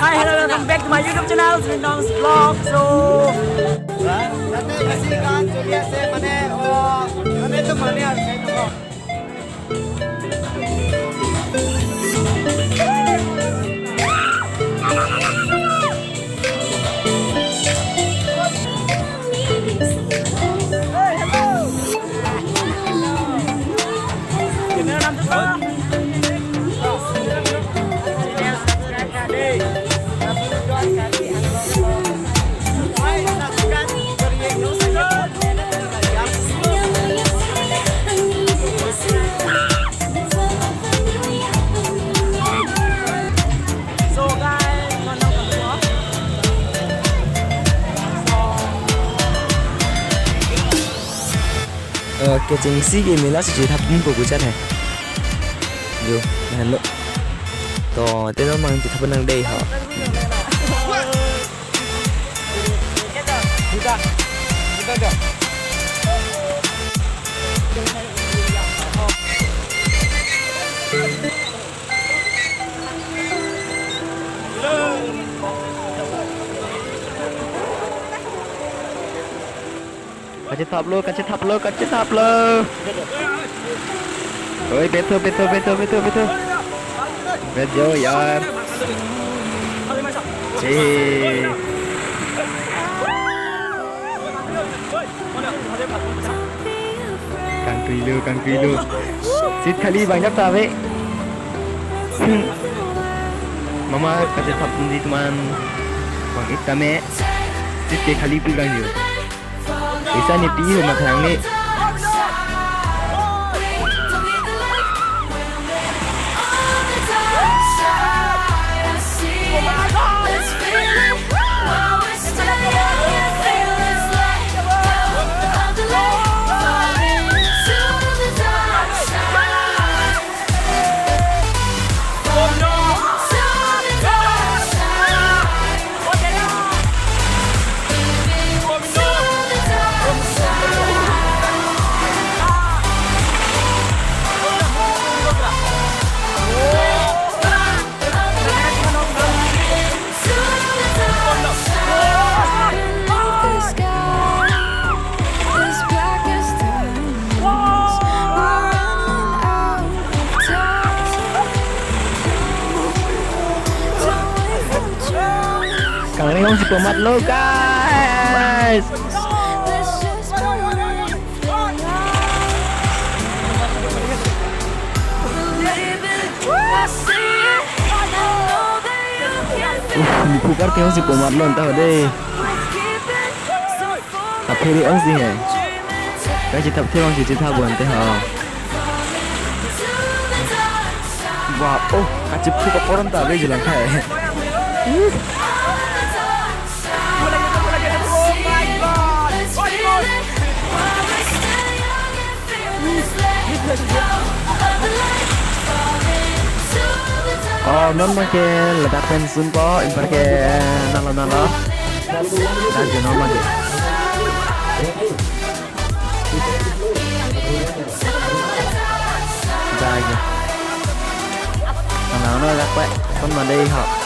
Hi, hello, welcome back to my YouTube channel, Srinong's Vlog. So, Nanti kasih kan, jadi saya mana, mana itu mana harus saya tunggu. gimana nam tuh? cái chính sĩ cái mình là chỉ thắp một cái chân này dù là lộ to tên nó mang chỉ thắp bên đây hả Kasih tap lo, kasih tap lo, kasih tap lo. Oi, betul. Betul yaar. Cih. Kan pilu. Sit kali banyak tahu. Mama kasih tap di teman. Bang itame. Sit ke kali pegang je. Isa ni pihu makan ni. Kang ini si pemat lo guys. Bukan kayak si pemat lo entah deh. Tapi dia orang sih ya. Cái chỉ tập theo ông chỉ thao buồn thế hả? Wow, oh, cái chip thu có orang tak boleh jalan kai. Oh, non pakai ledak pensun kok, pakai nalo. Dan jenon lagi. Dah aja. Nào nó lắc vậy, con mà đi học.